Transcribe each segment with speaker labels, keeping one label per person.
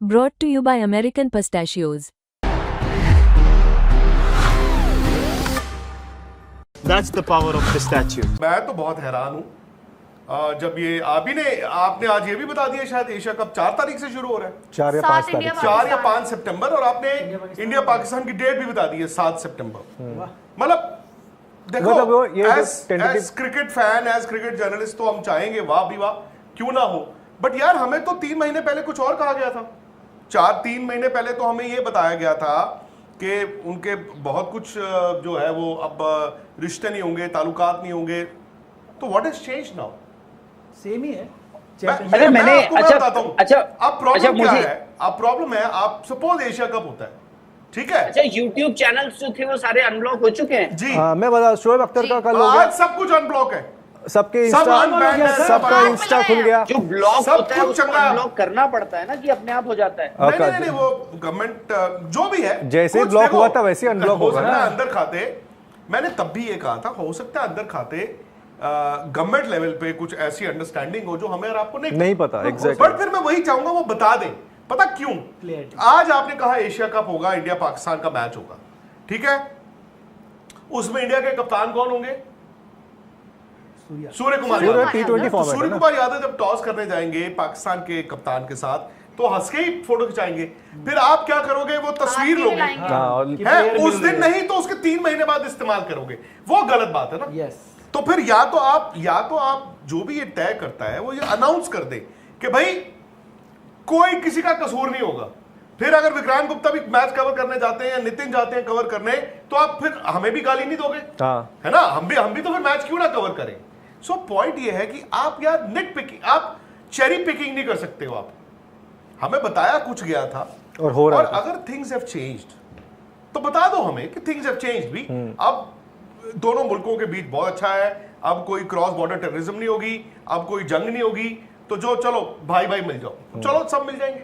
Speaker 1: Brought to you by American Pistachios.
Speaker 2: That's the power of pistachio.
Speaker 3: मैं तो बहुत हैरान हूँ जब ये आपने आज ये भी बता दिया शायद एशिया कप 4 तारीख से शुरू हो रहा है,
Speaker 4: 4 या 5 तारीख
Speaker 3: 4 या 5 सितंबर, और आपने इंडिया पाकिस्तान की डेट भी बता दी है 7 सितंबर। मतलब देखो,
Speaker 4: मतलब वो ये
Speaker 3: as cricket fan, as cricket journalist तो हम चाहेंगे वाह भी वाह क्यों ना हो, बट यार हमें तो 3 महीने पहले कुछ और कहा गया था। 3 महीने पहले तो हमें ये बताया गया था कि उनके बहुत कुछ जो है वो अब रिश्ते नहीं होंगे, ताल्लुकात नहीं होंगे। तो what has change now?
Speaker 5: Same ही है।
Speaker 3: अरे मैंने बताता हूं।
Speaker 6: अच्छा
Speaker 3: अब प्रॉब्लम क्या है? अब प्रॉब्लम है, आप सपोज एशिया कप होता है, ठीक है?
Speaker 6: अच्छा, YouTube चैनल्स जो थे वो सारे अनब्लॉक हो चुके हैं
Speaker 3: जी
Speaker 4: मैं बता, शोएब अख्तर का कल हो
Speaker 3: आज
Speaker 4: गया,
Speaker 3: सब कुछ अनब्लॉक है,
Speaker 4: सबके
Speaker 3: सब
Speaker 4: इंस्टा,
Speaker 3: unbanned है,
Speaker 4: सबका
Speaker 3: सब
Speaker 4: इंस्टा खुल गया।
Speaker 6: जो ब्लॉक
Speaker 3: सब
Speaker 6: होता है
Speaker 3: कुछ
Speaker 6: उसको
Speaker 3: चल रहा है।
Speaker 6: अनब्लॉक करना पड़ता है ना, कि अपने आप हो जाता है।
Speaker 3: नहीं, वो गवर्नमेंट जो भी है,
Speaker 4: जैसे
Speaker 3: कुछ
Speaker 4: ब्लॉक
Speaker 3: देखो,
Speaker 4: हुआ था वैसे ही अनब्लॉक
Speaker 3: हो
Speaker 4: होगा
Speaker 3: सकता
Speaker 4: ना।
Speaker 3: है अंदर खाते, मैंने तब भी ये कहा था, हो सकता है अंदर खाते गवर्नमेंट लेवल पे कुछ ऐसी अंडरस्टैंडिंग हो जो हमें और आपको
Speaker 4: नहीं पता, exactly।
Speaker 3: बट फिर मैं वही चाहूंगा वो बता दें। पता क्यों? आज आपने कहा एशिया कप होगा, इंडिया पाकिस्तान का मैच होगा, ठीक है? उसमें इंडिया के कप्तान कौन होंगे? सूर्य कुमार यादव।
Speaker 4: T20
Speaker 3: तो
Speaker 4: फॉर्मेट
Speaker 3: सूर्य
Speaker 4: है ना।
Speaker 3: कुमार यादव जब टॉस करने जाएंगे पाकिस्तान के कप्तान के साथ तो हंस के ही फोटो खिंचाएंगे। फिर आप क्या करोगे? वो तस्वीर लोगे, है उस दिन नहीं तो उसके 3 महीने बाद इस्तेमाल करोगे। वो गलत बात है ना।
Speaker 5: यस।
Speaker 3: तो फिर या तो आप जो भी ये तय करता है वो ये अनाउंस कर दे कि भाई कोई किसी का कसूर नहीं होगा। फिर अगर विक्रांत गुप्ता भी मैच कवर करने जाते हैं या नितिन जाते हैं कवर करने, तो आप फिर हमें भी गाली नहीं दोगे, है ना? हम भी तो फिर मैच क्यों ना कवर करें। सो पॉइंट ये है कि आप यार निट पिकिंग, आप चेरी पिकिंग नहीं कर सकते हो। आप हमें बताया कुछ गया था
Speaker 4: और हो रहा
Speaker 3: और
Speaker 4: था।
Speaker 3: अगर थिंग्स हैव चेंज्ड तो बता दो हमें कि थिंग्स हैव चेंज्ड भी। अब दोनों मुल्कों के बीच बहुत अच्छा है, अब कोई क्रॉस बॉर्डर टेररिज्म नहीं होगी, अब कोई जंग नहीं होगी, तो जो चलो भाई भाई मिल जाओ, चलो सब मिल जाएंगे।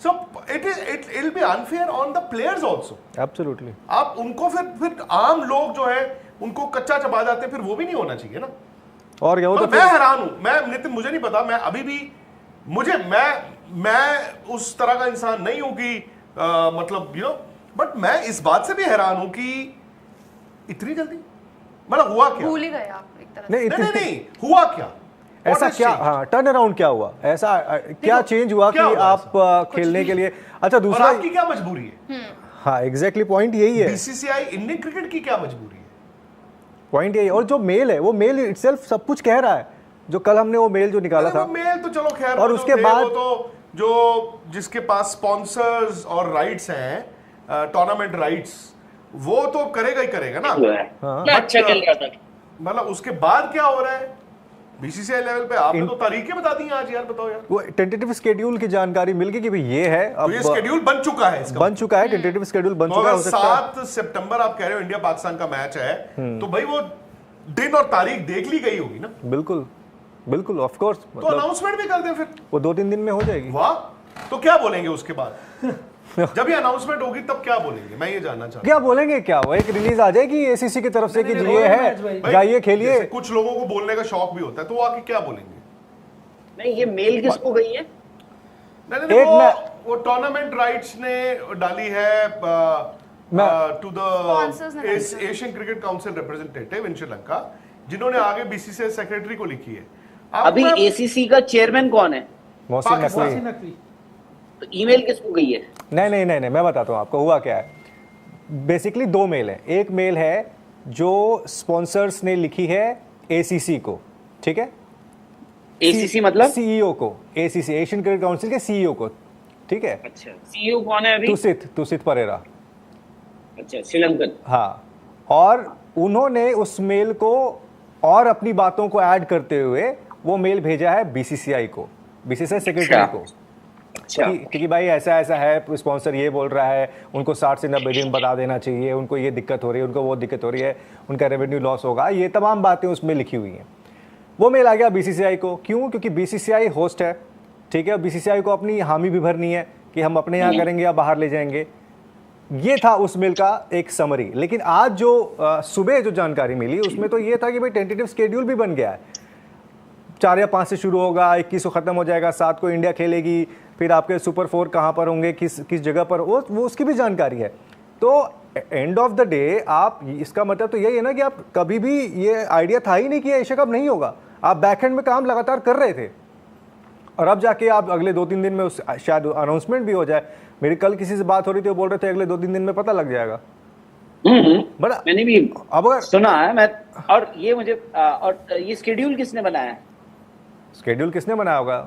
Speaker 3: So it will be unfair on the players also.
Speaker 4: Absolutely.
Speaker 3: आप उनको फिर आम लोग जो है उनको कच्चा चबा जाते हैं, फिर वो भी नहीं होना चाहिए ना।
Speaker 4: और क्या, वो तो
Speaker 3: मैं हैरान हूं, मैं नितिन, मुझे नहीं पता, मैं अभी भी मैं उस तरह का इंसान नहीं हूं कि मतलब बट मैं इस बात से भी हैरान हूं कि इतनी जल्दी, मतलब हुआ क्या?
Speaker 7: भूल ही गए आप एक तरह से।
Speaker 3: नहीं हुआ क्या?
Speaker 4: ऐसा क्या, हाँ, टर्न अराउंड क्या हुआ, ऐसा क्या चेंज हुआ कि आप खेलने के लिए? अच्छा,
Speaker 3: और
Speaker 4: दूसरा,
Speaker 3: आपकी क्या मजबूरी है?
Speaker 4: हाँ एग्जैक्टली, पॉइंट यही है।
Speaker 3: बीसीसीआई इंडियन क्रिकेट की क्या मजबूरी है?
Speaker 4: पॉइंट यही। और जो मेल है वो मेल इटसेल्फ सब कुछ कह रहा है। जो कल हमने वो मेल जो निकाला था,
Speaker 3: मेल तो चलो खैर,
Speaker 4: और उसके बाद
Speaker 3: तो जो जिसके पास स्पॉन्सर्स और राइट्स हैं, टूर्नामेंट राइट्स, वो तो करेगा ही करेगा ना।
Speaker 6: अच्छा खेल रहा था।
Speaker 3: मतलब उसके बाद क्या हो रहा है बीसीसीआई लेवल पे? आपने तो तारीखें बता दी आज यार, बताओ यार।
Speaker 4: वो टेंटेटिव शेड्यूल की जानकारी मिल गई कि भाई ये है, अब
Speaker 3: तो ये शेड्यूल बन चुका है, इसका
Speaker 4: बन चुका है, टेंटेटिव शेड्यूल बन चुका है। हो सकता है
Speaker 3: 7 सितंबर आप कह रहे हो इंडिया पाकिस्तान का मैच है, तो भाई वो दिन और तारीख देख ली गई होगी ना।
Speaker 4: बिल्कुल बिल्कुल, ऑफ कोर्स।
Speaker 3: तो अनाउंसमेंट भी कर दें फिर,
Speaker 4: वो 2-3 दिन में हो जाएगी।
Speaker 3: वाह। तो क्या बोलेंगे उसके बाद? जब ये अनाउंसमेंट होगी तब क्या बोलेंगे, मैं ये जानना चाहता हूं।
Speaker 4: क्या बोलेंगे, क्या वो एक रिलीज आ जाएगी एसीसी की तरफ से कि ये है, जाइए खेलिए।
Speaker 3: जैसे कुछ लोगों को बोलने का शौक भी होता है, तो वो आके क्या बोलेंगे?
Speaker 6: नहीं, ये मेल किसको गई है?
Speaker 3: नहीं, वो टूर्नामेंट राइट्स ने डाली है to the Asian Cricket Council representative in Sri Lanka, जिन्होंने आगे बीसीसीआई सेक्रेटरी को लिखी है।
Speaker 6: अभी एसीसी का चेयरमैन कौन है?
Speaker 4: मोहसिन नकवी।
Speaker 6: तो ईमेल किसको गई है?
Speaker 4: नहीं, मैं बताता हूँ आपको हुआ क्या है। बेसिकली 2 मेल है। एक मेल है जो स्पॉन्सर्स ने लिखी है एसीसी को, ठीक है?
Speaker 6: एसीसी मतलब
Speaker 4: सीईओ को, एसीसी एशियन क्रिकेट काउंसिल के सीईओ को, ठीक है?
Speaker 6: अच्छा, सीईओ कौन है अभी?
Speaker 4: तुसित परेरा।
Speaker 6: अच्छा, श्रीलंकन।
Speaker 4: हाँ, और उन्होंने उस मेल को और अपनी बातों को ऐड करते हुए वो मेल भेजा है बीसीसीआई को, बीसीसीआई सेक्रेटरी को।
Speaker 6: अच्छा।
Speaker 4: क्योंकि भाई ऐसा है, स्पॉन्सर ये बोल रहा है, उनको 60 से 90 दिन बता देना चाहिए, उनको ये दिक्कत हो रही है, उनको वो दिक्कत हो रही है, उनका रेवेन्यू लॉस होगा, ये तमाम बातें उसमें लिखी हुई हैं। वो मेल आ गया बीसीसीआई को। क्यों? क्योंकि बीसीसीआई होस्ट है, ठीक है? बीसीसीआई को अपनी हामी भी भरनी है कि हम अपने यहाँ करेंगे या बाहर ले जाएंगे। ये था उस मेल का एक समरी। लेकिन आज जो सुबह जो जानकारी मिली उसमें तो ये था कि भाई टेंटेटिव शेड्यूल भी बन गया है, 4 या 5 से शुरू होगा, 21 को खत्म हो जाएगा, 7 को इंडिया खेलेगी, फिर आपके सुपर 4 कहाँ पर होंगे, किस किस जगह पर, वो उसकी भी जानकारी है। तो एंड ऑफ द डे आप, इसका मतलब तो यही है ना कि आप कभी भी, ये आइडिया था ही नहीं कि एशिया कप नहीं होगा, आप बैकएंड में काम लगातार कर रहे थे और अब जाके आप अगले 2-3 दिन में शायद अनाउंसमेंट भी हो जाए। मेरी कल किसी से बात हो रही थी, वो बोल रहे थे अगले 2-3 दिन में पता लग जाएगा। बड़ा
Speaker 6: मैंने भी
Speaker 4: अब अगर
Speaker 6: सुना है मैं, और ये मुझे और ये शेड्यूल किसने बनाया है?
Speaker 4: शेड्यूल किसने बनाया होगा?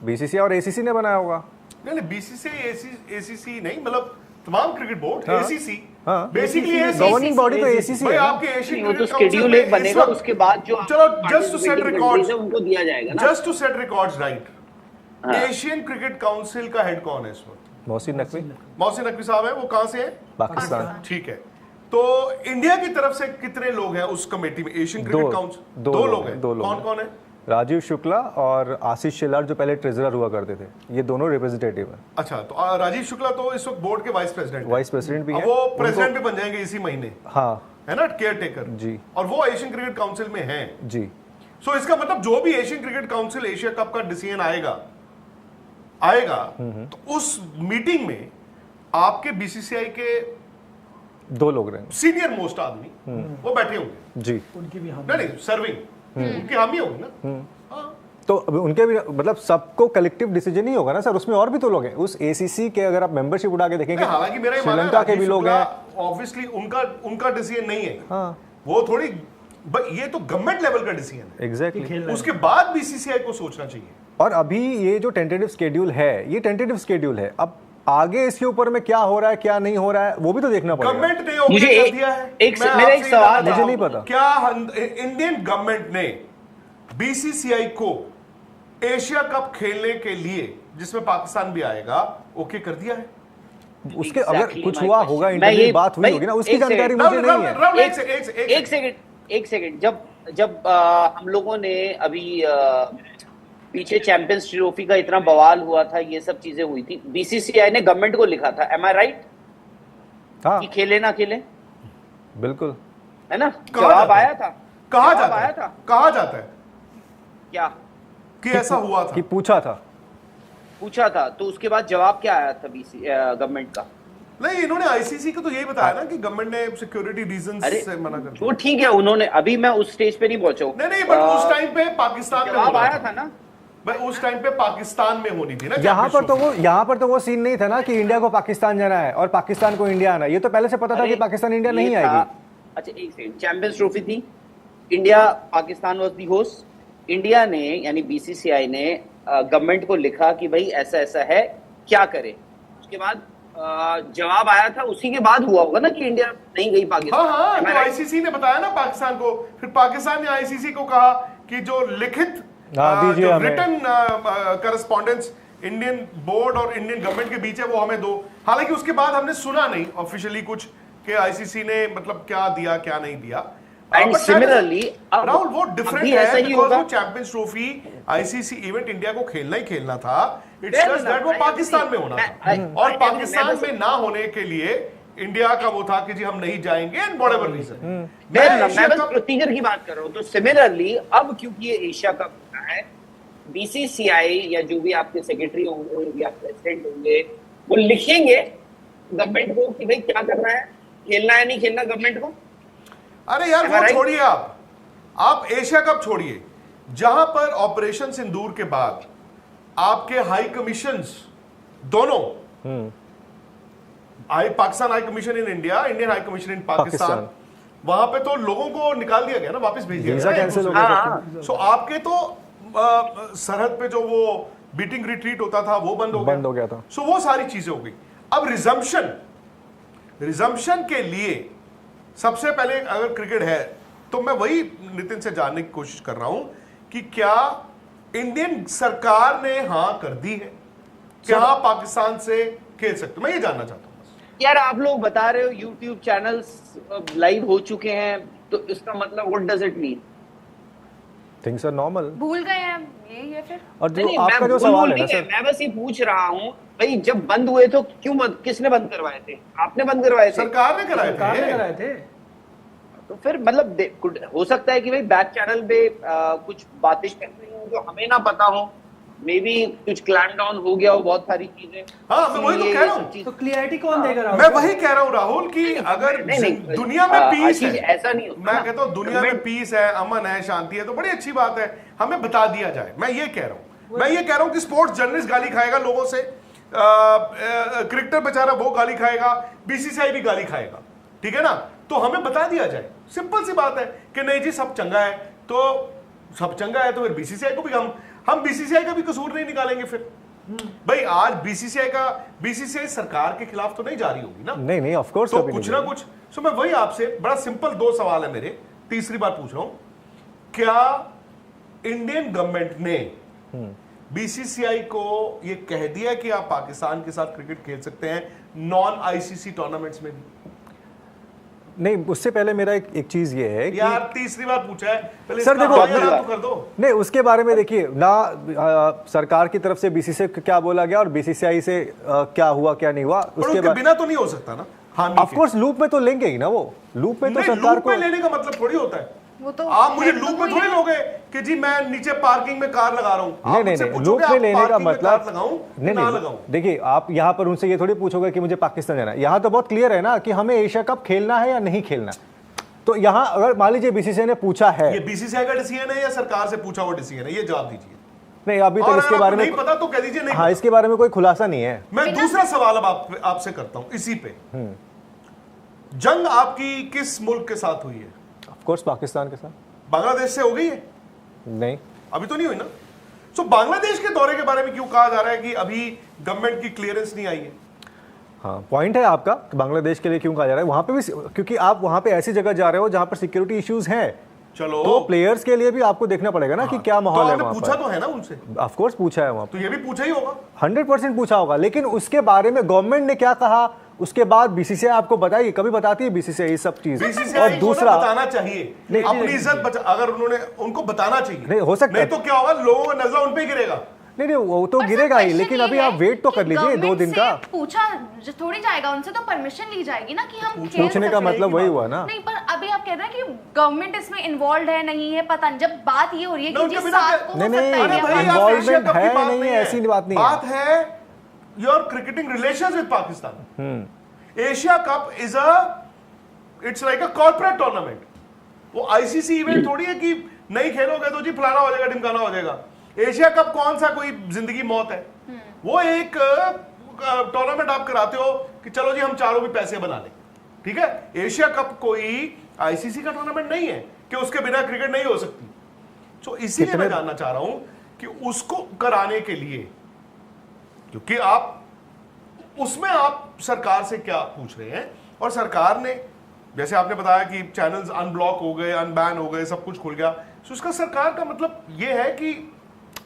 Speaker 4: बीसीसीआई और एसीसी ने बनाया होगा।
Speaker 3: नहीं बीसीसीआई एसीसी नहीं, मतलब तमाम क्रिकेट बोर्ड,
Speaker 4: हाँ।
Speaker 3: एसीसी
Speaker 4: हाँ।
Speaker 3: बेसिकली
Speaker 4: गवर्निंग बॉडी तो एसीसी
Speaker 3: भाई
Speaker 4: है।
Speaker 3: आपके एशियन
Speaker 6: वो तो
Speaker 3: क्रिकेट काउंसिल
Speaker 6: शेड्यूल
Speaker 3: में
Speaker 6: एक बनेगा, उसके बाद जो
Speaker 3: चलो जस्ट टू सेट रिकॉर्ड्स,
Speaker 6: उनको दिया जाएगा ना।
Speaker 3: Just to set records right, Asian Cricket Council का हेड कौन है इस वक्त?
Speaker 4: मोहसिन नकवी,
Speaker 3: मोहसिन नकवी साहब है। वो कहां से है?
Speaker 4: पाकिस्तान।
Speaker 3: ठीक है, तो इंडिया की तरफ से कितने लोग हैं उस कमेटी में? एशियन क्रिकेट काउंसिल दो लोग हैं। कौन कौन है?
Speaker 4: राजीव शुक्ला और आशीष शेलार जो पहले ट्रेजरर हुआ करते थे, ये दोनों रिप्रेजेंटेटिव हैं।
Speaker 3: अच्छा, तो राजीव शुक्ला तो इस वक्त बोर्ड के वाइस प्रेसिडेंट
Speaker 4: भी हैं।
Speaker 3: वो प्रेसिडेंट भी बन जाएंगे इसी महीने,
Speaker 4: हाँ
Speaker 3: है ना, केयर टेकर
Speaker 4: जी,
Speaker 3: और वो एशियन क्रिकेट काउंसिल में हैं
Speaker 4: जी।
Speaker 3: सो इसका मतलब जो भी Asian Cricket council Asia cup का डिसीजन आएगा तो उस मीटिंग में आपके बीसीसीआई के
Speaker 4: 2 लोग रहेंगे,
Speaker 3: सीनियर मोस्ट आदमी वो बैठे होंगे
Speaker 4: जी।
Speaker 5: उनकी भी हम
Speaker 3: नहीं सर्विंग उनकी हामी होगी ना। हाँ।
Speaker 4: तो अब उनके भी, मतलब सबको कलेक्टिव डिसीजन ही होगा ना सर, उसमें और भी तो लोग हैं उस एसीसी के। अगर आप मेंबरशिप उठा के देखेंगे,
Speaker 3: हालांकि मेरा ये मानना है
Speaker 4: श्रीलंका के भी लोग हैं,
Speaker 3: ऑब्वियसली उनका डिसीजन नहीं है।
Speaker 4: हाँ
Speaker 3: वो थोड़ी, ये तो गवर्नमेंट लेवल का डिसीजन है।
Speaker 4: एग्जैक्टली।
Speaker 3: उसके बाद बीसीसीआई को सोचना चाहिए।
Speaker 4: और अभी ये जो टेंटेटिव शेड्यूल है, ये टेंटेटिव शेड्यूल है। अब आगे इसके ऊपर में क्या हो रहा है क्या नहीं हो रहा है वो भी तो देखना पड़ेगा।
Speaker 3: गवर्नमेंट ने ओके
Speaker 6: मुझे
Speaker 3: कर दिया है।
Speaker 6: मेरा एक सवाल,
Speaker 4: मुझे नहीं पता,
Speaker 3: क्या इंडियन गवर्नमेंट ने बीसीसीआई को एशिया कप खेलने के लिए, जिसमें पाकिस्तान भी आएगा, ओके कर दिया है?
Speaker 4: उसके अगर कुछ हुआ होगा, इंटरव्यू बात हुई होगी ना, उसकी जानकारी मुझे नहीं है।
Speaker 6: एक सेकंड, जब हम लोगों ने अभी पीछे चैंपियंस ट्रॉफी का इतना बवाल हुआ था, ये सब चीजें हुई थी, बीसीसीआई ने गवर्नमेंट को लिखा था, एम आई राइट?
Speaker 4: हाँ
Speaker 6: कि खेले ना खेले,
Speaker 4: बिल्कुल,
Speaker 6: है ना? जवाब आया था,
Speaker 3: कहा
Speaker 6: जवाब
Speaker 3: जाता
Speaker 6: आया
Speaker 3: है,
Speaker 6: था
Speaker 3: कहा जाता है
Speaker 6: क्या
Speaker 3: कि ऐसा हुआ था,
Speaker 4: कि पूछा था,
Speaker 6: तो उसके बाद जवाब क्या आया था गवर्नमेंट का?
Speaker 3: नहीं, इन्होंने आईसीसी को तो यही बताया ना कि गवर्नमेंट ने सिक्योरिटी रीजंस से मना कर दिया।
Speaker 6: वो ठीक है, उन्होंने, अभी मैं उस स्टेज पे नहीं पहुंचा हूं।
Speaker 3: नहीं बट उस टाइम पे पाकिस्तान में
Speaker 6: जवाब आया था ना
Speaker 3: भाई, उस टाइम पे पाकिस्तान में होनी थी ना।
Speaker 4: यहाँ पर तो वो सीन नहीं था ना कि इंडिया को पाकिस्तान जाना है और पाकिस्तान को इंडिया आना है। ये तो पहले से पता था कि पाकिस्तान इंडिया नहीं आएगी।
Speaker 6: अच्छा एक सेकंड, चैंपियंस ट्रॉफी थी, India Pakistan was the host, India ने यानी बीसीसीआई ने गवर्नमेंट को लिखा कि भाई ऐसा ऐसा है, क्या करे? उसके बाद जवाब आया था, उसी के बाद हुआ होगा ना कि इंडिया नहीं गई पाकिस्तान।
Speaker 3: हाँ, तो आईसीसी ने बताया ना पाकिस्तान को, फिर पाकिस्तान ने आईसीसी को कहा कि जो लिखित रिटन करस्पॉन्डेंस इंडियन बोर्ड और इंडियन गवर्नमेंट के बीच है वो हमें दो। हालांकि उसके बाद हमने सुना नहीं ऑफिशियली कुछ कि आईसीसी ने मतलब क्या दिया क्या नहीं दिया।
Speaker 6: एंड सिमिलरली
Speaker 3: राहुल, वो डिफरेंट है बिकॉज़ वो champions trophy ICC event India को खेलना ही खेलना था। इट्स जस्ट दैट वो पाकिस्तान में होना था और पाकिस्तान में ना होने के लिए इंडिया का वो था कि जी हम नहीं जाएंगे एंड व्हाटएवर रीजन।
Speaker 6: मैं बस प्रोसीजर की बात कर रहा हूं। तो सिमिलरली अब क्योंकि ये एशिया कप होना है, बीसीसीआई या जो भी आपके सेक्रेटरी होंगे या प्रेसिडेंट होंगे, वो लिखेंगे गवर्नमेंट को कि भाई क्या करना है, खेलना है नहीं खेलना गवर्नमेंट को।
Speaker 3: अरे यार वो छोड़िए, आप एशिया कप छोड़िए, जहां पर ऑपरेशन सिंदूर के बाद आपके हाई कमीशंस दोनों, Pakistan high commission in India, Indian high commission इन पाकिस्तान, वहां पे तो लोगों को निकाल दिया गया ना, वापस भेज दिया
Speaker 4: वीजा कैंसिल हो गया।
Speaker 3: सो आपके तो सरहद पे जो वो बीटिंग रिट्रीट होता था वो बंद हो गया था। सो वो सारी चीजें हो गई। अब रिजम्पशन के लिए सबसे पहले अगर क्रिकेट है तो मैं वही नितिन से जानने की कोशिश कर रहा हूं कि क्या इंडियन सरकार ने हां कर दी है, क्या पाकिस्तान से खेल सकते? मैं ये जानना चाहता हूं।
Speaker 6: यार आप लोग बता रहे हो यूट्यूब चैनल्स लाइव हो चुके हैं, तो इसका मतलब what does it mean?
Speaker 4: Things are normal.
Speaker 7: भूल गए हैं ये फिर?
Speaker 4: और जो आपका जो सवाल है ना सर,
Speaker 6: मैं बस ये पूछ रहा हूं भाई, जब बंद हुए तो क्यों किसने बंद करवाए थे? आपने बंद करवाए थे?
Speaker 3: सरकार ने कराए थे।
Speaker 6: तो फिर मतलब हो सकता है कि भाई बैक चैनल पे कुछ बातें चल रही हो जो हमें ना पता हो, मे बी कुछ क्लैम डाउन हो गया हो बहुत सारी चीजें।
Speaker 3: हाँ, मैं वही तो
Speaker 6: इसलिए
Speaker 3: कह रहा
Speaker 6: ये
Speaker 3: हूं।
Speaker 6: सब चीज़-
Speaker 5: तो क्लियरिटी कौन देगा राहुल?
Speaker 3: मैं वही कह रहा हूँ राहुल कि अगर
Speaker 6: नहीं,
Speaker 3: दुनिया में पीस
Speaker 6: आशीष,
Speaker 3: है,
Speaker 6: ऐसा नहीं होता
Speaker 3: मैं
Speaker 6: ना।
Speaker 3: कहता हूँ दुनिया में पीस है, अमन है, शांति है, तो बड़ी अच्छी बात है, हमें बता दिया जाए। मैं ये कह रहा हूँ, मैं ये कह रहा हूँ कि स्पोर्ट्स जर्नलिस्ट गाली खाएगा लोगों से, क्रिकेटर बेचारा वो गाली खाएगा, बीसीसीआई भी गाली खाएगा, ठीक है ना? तो हमें बता दिया जाए, सिंपल सी बात है कि नहीं जी सब चंगा है, तो सब चंगा है तो फिर बीसीसीआई को भी हम बीसीसीआई का भी कसूर नहीं निकालेंगे फिर। भाई आज बीसीसीआई सरकार के खिलाफ तो नहीं जा रही होगी ना?
Speaker 4: नहीं नहीं, ऑफ कोर्स
Speaker 3: तो कुछ ना कुछ। सो मैं वही आपसे बड़ा सिंपल 2 सवाल है मेरे, तीसरी बार पूछ रहा हूं, क्या इंडियन गवर्नमेंट ने बीसीसीआई को ये कह दिया कि आप पाकिस्तान के साथ क्रिकेट खेल सकते हैं नॉन आईसीसी टूर्नामेंट्स में भी?
Speaker 4: नहीं, उससे पहले मेरा एक चीज ये है कि
Speaker 3: यार तीसरी बार पूछा है, पहले
Speaker 4: सर
Speaker 3: इसका
Speaker 4: देखो,
Speaker 3: हाँ या ना तो कर दो।
Speaker 4: नहीं उसके बारे में देखिए ना, सरकार की तरफ से बीसीसीआई को क्या बोला गया और बीसीसीआई से क्या हुआ क्या नहीं हुआ
Speaker 3: पर
Speaker 4: उसके
Speaker 3: उसके
Speaker 4: बाद
Speaker 3: बिना तो नहीं हो सकता ना। हाँ,
Speaker 4: ऑफ कोर्स लूप में तो लेंगे ही ना, वो लूप में तो सरकार
Speaker 3: लूप
Speaker 4: को
Speaker 3: में लेने का मतलब थोड़ी होता है
Speaker 7: वो तो
Speaker 3: आप मुझे
Speaker 7: है, तो
Speaker 3: लूप में
Speaker 7: वही
Speaker 3: थोड़ी
Speaker 7: है।
Speaker 3: लोगे कि जी मैं नीचे पार्किंग में कार लगा रहा हूं।
Speaker 4: नहीं नहीं नहीं, लूप में लेने का मतलब
Speaker 3: लगाऊं
Speaker 4: नहीं
Speaker 3: ना
Speaker 4: नहीं,
Speaker 3: लगाऊं।
Speaker 4: देखिए आप यहाँ पर उनसे ये थोड़ी पूछोगे कि मुझे पाकिस्तान जाना है, यहाँ तो बहुत क्लियर है ना कि हमें एशिया कप खेलना है या नहीं खेलना। तो यहाँ अगर मान लीजिए बीसीसीआई ने पूछा है,
Speaker 3: ये बीसीसीआई का डिसीजन है या सरकार से पूछा हुआ डिसीजन है, ये जवाब दीजिए।
Speaker 4: नहीं अभी तक
Speaker 3: और
Speaker 4: इसके
Speaker 3: अगर
Speaker 4: बारे
Speaker 3: आपको
Speaker 4: में
Speaker 3: नहीं पता तो कह दीजिए नहीं
Speaker 4: हाँ,
Speaker 3: पता।
Speaker 4: इसके बारे में कोई खुलासा नहीं है।
Speaker 3: मैं दूसरा सवाल अब आपसे करता हूं इसी पे। जंग आपकी किस मुल्क के साथ हुई है?
Speaker 4: ऑफ कोर्स पाकिस्तान के साथ।
Speaker 3: बांग्लादेश से हो गई है?
Speaker 4: नहीं,
Speaker 3: अभी तो नहीं हुई ना। सो बांग्लादेश के दौरे के बारे में क्यों कहा जा रहा है कि अभी गवर्नमेंट की क्लियरेंस नहीं आई है?
Speaker 4: हाँ पॉइंट है आपका, बांग्लादेश के लिए क्यों कहा जा रहा है वहां पे भी, क्योंकि आप वहां पे ऐसी जगह जा रहे हो जहां पर सिक्योरिटी इश्यूज हैं,
Speaker 3: चलो
Speaker 4: तो प्लेयर्स के लिए भी आपको देखना पड़ेगा ना कि क्या माहौल है
Speaker 3: तो
Speaker 4: वहां
Speaker 3: आपने पूछा
Speaker 4: पर।
Speaker 3: तो है ना उनसे,
Speaker 4: ऑफ कोर्स पूछा है वहां
Speaker 3: तो ये भी पूछा ही होगा।
Speaker 4: 100% पूछा होगा, लेकिन उसके बारे में गवर्नमेंट ने क्या कहा उसके बाद बीसीसीआई आपको बताइए, कभी बताती है बीसीसीआई ये सब चीज।
Speaker 3: बीसीसीआई
Speaker 4: और
Speaker 3: को
Speaker 4: दूसरा
Speaker 3: बताना चाहिए, अपनी इज्जत बचा, अगर उन्होंने उनको बताना चाहिए।
Speaker 4: नहीं, हो सकता है।
Speaker 3: नहीं तो क्या होगा, लोगों का नजर उन पे गिरेगा।
Speaker 4: नहीं वो तो
Speaker 7: पर सर,
Speaker 4: गिरेगा ही,
Speaker 7: question
Speaker 4: लेकिन
Speaker 7: ये
Speaker 4: अभी
Speaker 7: है
Speaker 4: आप वेट तो
Speaker 7: कि
Speaker 4: कर लीजिए 2
Speaker 7: government
Speaker 4: दिन
Speaker 7: से
Speaker 4: का।
Speaker 7: पूछा थोड़ी जाएगा, उनसे तो परमिशन ली जाएगी ना कि हम खेल
Speaker 4: पूछने का
Speaker 7: सकते हैं।
Speaker 4: मतलब वही हुआ ना।
Speaker 7: नहीं, पर अभी आप कह रहे हैं कि गवर्नमेंट इसमें इन्वॉल्व है नहीं है, पता नहीं। जब बात ये हो रही है
Speaker 3: ना,
Speaker 7: कि
Speaker 3: उनके
Speaker 7: जिस
Speaker 3: बिना
Speaker 7: साथ को
Speaker 4: नहीं,
Speaker 7: हो
Speaker 4: नहीं,
Speaker 7: सकता है
Speaker 3: अरे
Speaker 7: कि
Speaker 3: भाई
Speaker 7: हम-
Speaker 3: आप
Speaker 4: involvement
Speaker 3: एशिया कप की
Speaker 4: है,
Speaker 3: बात
Speaker 4: नहीं है, ऐसी बात नहीं है।
Speaker 3: बात है your cricketing relations with Pakistan. Asia cup it's like a corporate tournament. वो आईसीसी इवेंट थोड़ी है कि नहीं खेलोगे तो जी फलाना हो जाएगा ढिमकाना हो जाएगा। एशिया कप कौन सा कोई जिंदगी मौत है? वो एक टूर्नामेंट आप कराते हो कि चलो जी हम चारों भी पैसे बना लें, ठीक है। एशिया कप कोई आईसीसी का टूर्नामेंट नहीं है कि उसके बिना क्रिकेट नहीं हो सकती। तो इसीलिए मैं जानना चाह रहा हूं कि उसको कराने के लिए, क्योंकि आप उसमें आप सरकार से क्या पूछ रहे हैं, और सरकार ने जैसे आपने बताया कि चैनल्स अनब्लॉक हो गए, अनबैन हो गए, सब कुछ खुल गया, तो उसका सरकार का मतलब ये है कि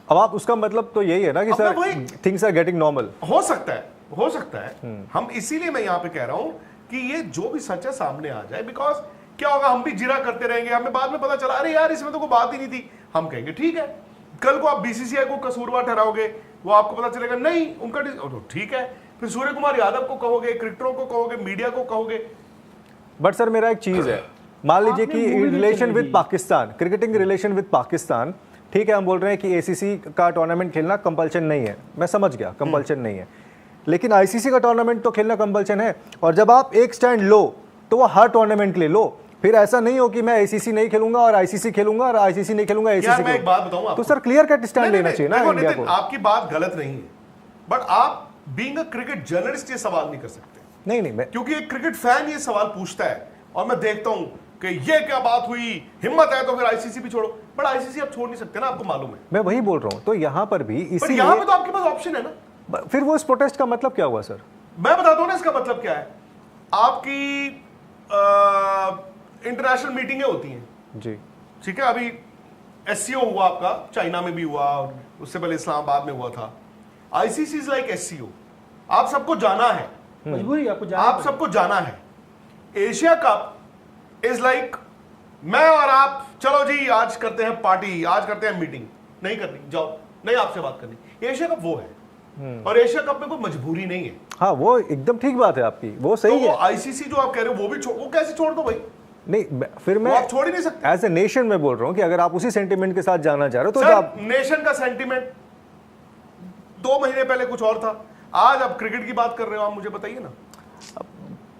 Speaker 4: अब आप उसका मतलब तो यही है ना कि
Speaker 3: अब मैं
Speaker 4: सर
Speaker 3: वही-
Speaker 4: थिंग्स आर गेटिंग नॉर्मल।
Speaker 3: हो सकता है। हम इसीलिए मैं यहां पे कह रहा हूं कि ये जो भी सच है सामने आ जाए, बिकॉज क्या होगा, हम भी जिरा करते रहेंगे, हमें बाद में पता चला अरे यार इसमें तो कोई बात ही नहीं थी, हम कहेंगे ठीक है। कल को आप बीसीसीआई को कसूरवार ठहराओगे, वो आपको पता चलेगा नहीं उनका तो ठीक है, फिर सूर्य कुमार यादव को कहोगे, क्रिकेटरों को कहोगे, मीडिया को कहोगे।
Speaker 4: बट सर मेरा एक चीज है, मान लीजिए
Speaker 5: आपने
Speaker 4: कि
Speaker 5: मूवी भी
Speaker 4: रिलेशन
Speaker 5: चलाई
Speaker 4: विद
Speaker 5: थी।
Speaker 4: Pakistan, cricketing relation with Pakistan, ठीक है हम बोल रहे हैं कि एसीसी का टूर्नामेंट खेलना कंपल्शन नहीं है, मैं समझ गया कंपल्शन नहीं है, लेकिन आईसीसी का टूर्नामेंट तो खेलना कंपल्शन है। और जब आप एक स्टैंड लो तो वो हर टूर्नामेंट के लिए लो, फिर ऐसा नहीं हो कि मैं एसीसी नहीं खेलूंगा और आईसीसी खेलूंगा और आईसीसी नहीं खेलूंगा
Speaker 3: यार
Speaker 4: एसीसी।
Speaker 3: मैं एक बात बताऊं आपको,
Speaker 4: तो सर क्लियर कट स्टैंड
Speaker 3: नहीं,
Speaker 4: लेना
Speaker 3: नहीं,
Speaker 4: चाहिए ना
Speaker 3: देखो
Speaker 4: इंडिया
Speaker 3: नितिन,
Speaker 4: को।
Speaker 3: आपकी बात गलत नहीं है, बट आप बीइंग अ क्रिकेट जर्नलिस्ट ये सवाल नहीं कर सकते,
Speaker 4: नहीं नहीं मैं
Speaker 3: क्योंकि एक क्रिकेट फैन ये सवाल पूछता है और मैं देखता हूं कि ये क्या बात हुई, हिम्मत है तो फिर आईसीसी भी छोड़ो, बट आईसीसी आप छोड़ नहीं सकते ना, आपको मालूम है।
Speaker 4: मैं वही बोल रहा हूँ, तो यहाँ पर भी
Speaker 3: बट यहां पे
Speaker 4: इसीलिए
Speaker 3: तो आपके पास ऑप्शन है ना।
Speaker 4: फिर वो इस प्रोटेस्ट का मतलब क्या हुआ सर?
Speaker 3: मैं बताता हूं ना इसका मतलब क्या है। आपकी इंटरनेशनल मीटिंगें होती हैं,
Speaker 4: जी
Speaker 3: ठीक है। अभी एससीओ हुआ आपका, चाइना में भी हुआ और उससे पहले इस्लामाबाद में हुआ था। आईसीसी इज लाइक एससीओ, आप सबको जाना है,
Speaker 5: मजबूरी आपको जाना
Speaker 3: आप
Speaker 5: पड़ेगा।
Speaker 3: सबको जाना है। एशिया कप इज लाइक मैं और आप, चलो जी आज करते हैं पार्टी, आज करते हैं मीटिंग, नहीं करनी जाओ, नहीं आपसे बात करनी। एशिया कप वो है, और एशिया कप में कोई मजबूरी नहीं है।
Speaker 4: हाँ वो एकदम ठीक बात है आपकी, वो
Speaker 3: तो
Speaker 4: सही
Speaker 3: वो
Speaker 4: है।
Speaker 3: आईसीसी जो आप कह रहे हो वो भी वो कैसे छोड़ दो भाई,
Speaker 4: नहीं फिर
Speaker 3: वो
Speaker 4: मैं
Speaker 3: आप छोड़ ही नहीं सकते।
Speaker 4: एज ए नेशन में बोल रहा हूँ कि अगर आप उसी सेंटिमेंट के साथ जाना चाह रहे हो तो
Speaker 3: सर
Speaker 4: आप
Speaker 3: नेशन का सेंटिमेंट 2 महीने पहले कुछ और था, आज आप क्रिकेट की बात कर रहे हो, आप मुझे बताइए ना।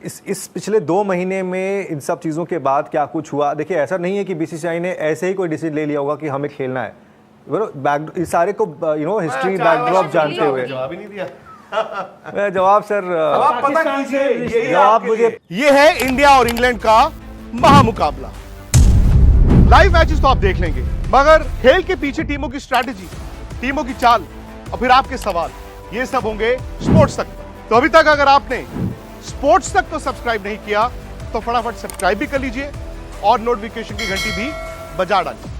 Speaker 4: इस पिछले 2 महीने में इन सब चीज़ों के बाद क्या कुछ हुआ? देखिए, ऐसा नहीं है कि बीसीसीआई ने ऐसे ही कोई डिसीजन ले लिया होगा कि हमें खेलना है। इस सारे को हिस्ट्री बैकड्रॉप जानते हुए
Speaker 3: जवाब ही नहीं दिया।
Speaker 4: जवाब सर,
Speaker 3: आप पता
Speaker 5: पाकिस्तान
Speaker 3: कीजिए,
Speaker 5: से
Speaker 3: यही
Speaker 4: जवाब
Speaker 3: आपके
Speaker 4: मुझे-
Speaker 3: लिए। ये है इंडिया और इंग्लैंड का महामुकाबला। लाइव मैचेस तो आप देख लेंगे, मगर खेल के पीछे टीमों की स्ट्रैटेजी, टीमों की चाल और फिर आपके सवाल, ये सब होंगे स्पोर्ट्स तक। तो अभी तक अगर आपने स्पोर्ट्स तक को सब्सक्राइब नहीं किया तो फटाफट सब्सक्राइब भी कर लीजिए और नोटिफिकेशन की घंटी भी बजा डालिए।